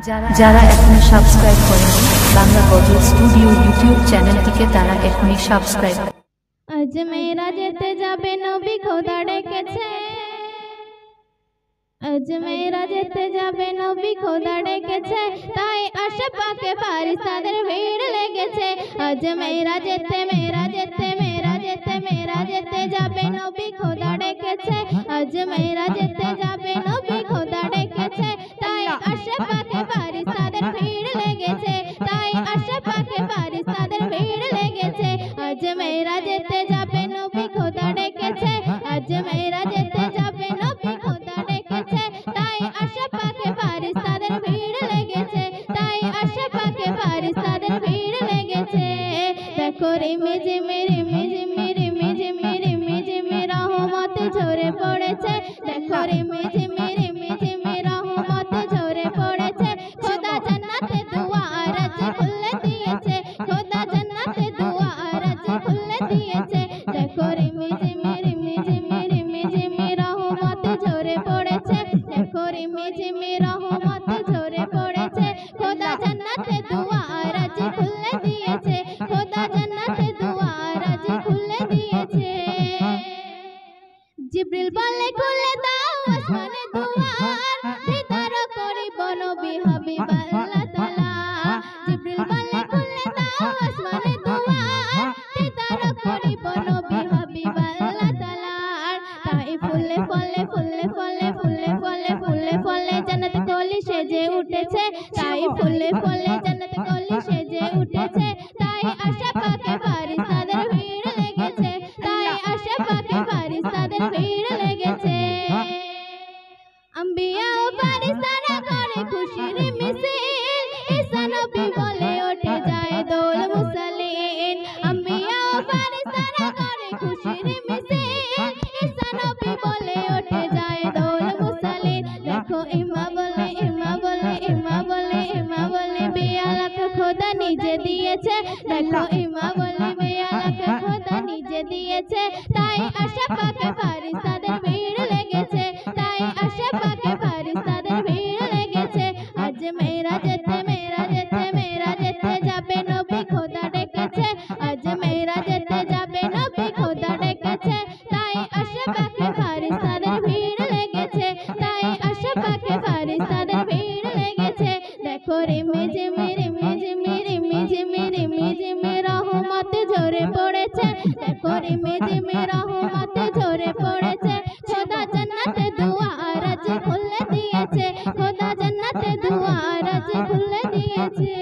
যারা এখনো সাবস্ক্রাইব করেনি বাংলা গজল স্টুডিও ইউটিউব চ্যানেলটিকে তারা এখনই সাবস্ক্রাইব। আজ মেরা যেতে যাবে নবী খোদা ডেকেছে, আজ মেরা যেতে যাবে নবী খোদা ডেকেছে, তাই আশেপাশে ফারিস্তাদের ভিড় লেগেছে। আজ মেরা যেতে যাবে নবী খোদা ডেকেছে, আজ মেরা যেতে যাবে নবী খোদা ডেকেছে, তাই আশেপাশে ফারিস্তাদের ভিড় লেগেছে, তাই আশেপাশে ফারিস্তাদের ভিড় লেগেছে। আজ মেরা যেতে যাবে নবী খোদা ডেকেছে, আজ মেরা যেতে যাবে নবী খোদা ডেকেছে, তাই আশেপাশে ফারিস্তাদের ভিড় লেগেছে, তাই আশেপাশে ফারিস্তাদের ভিড় লেগেছে। দেখো রিমি ঝিমি রহমত ঝরে পড়েছে, দেখো রিমি ঝিমি রহমত ঝরে পড়েছে। খোদা জান্নাতে দুয়ার আজ খুলে দিয়েছে, খোদা জান্নাতে দুয়ার আজ খুলে দিয়েছে। দেখো রিমি ঝিমি রহমত ঝরে পড়েছে, দেখো রিমি ঝিমি রহমত ঝরে পড়েছে। খোদা জান্নাতে দুয়ার আজ খুলে দিয়েছে, খোদা জান্নাতে দুয়ার আজ খুলে দিয়েছে। জিবরিল বলে খুলে দাও আসমানে দুয়ার, দিদার করিব নবী হাবিব আল্লাহ তাআলা। জিবরিল বলে খুলে দাও আসমানে দুয়ার, দিদার করিব নবী হাবিব আল্লাহ তাআলা। তাই ফুলে ফলে জান্নাত কলি সেজে উঠেছে, তাই ফুলে ফলে জান্নাত কলি সেজে উঠেছে, তাই আশেপাশে ফারিস্তাদের ভিড় লেগেছে, তাই আশেপাশে ফারিস্তাদের ভিড় লেগেছে। আম্বিয়া ও ফারিস্তারা করে খুশির মিছিল, ঈসা নবী বলে ওঠে যায় দোল মুসাল্লিন। আম্বিয়া ও ফারিস্তারা করে খুশির মিছিল, ঈসা নবী বলে ওঠে যায় দোল মুসাল্লিন। দেখো ইমা বলে বেয়ালাকে খোদা নিজে দিয়েছে, দেখো ইমা বলে বেয়ালাকে খোদা নিজে দিয়েছে, তাই আশেপাশে ফারিস্তাদের ভিড় লেগেছে, তাই আশেপাশে ফারিস্তাদের ভিড় লেগেছে। আজ মেরা যেতে যাবে নবী খোদা ডেকেছে, আজ মেরা যেতে যাবে নবী খোদা ডেকেছে, তাই আশেপাশে ফারিস্তাদের ভিড় লেগেছে, তাই আশেপাশে ফারিস্তাদের ভিড় লেগেছে। দেখো রিমি ঝিমি রহমত ঝরে পড়েছে, দেখো রিমি ঝিমি রহমত ঝরে পড়েছে। খোদা জান্নাতে দুয়ার আজ খুলে দিয়েছে, খোদা জান্নাতে দুয়ার আজ খুলে দিয়েছে।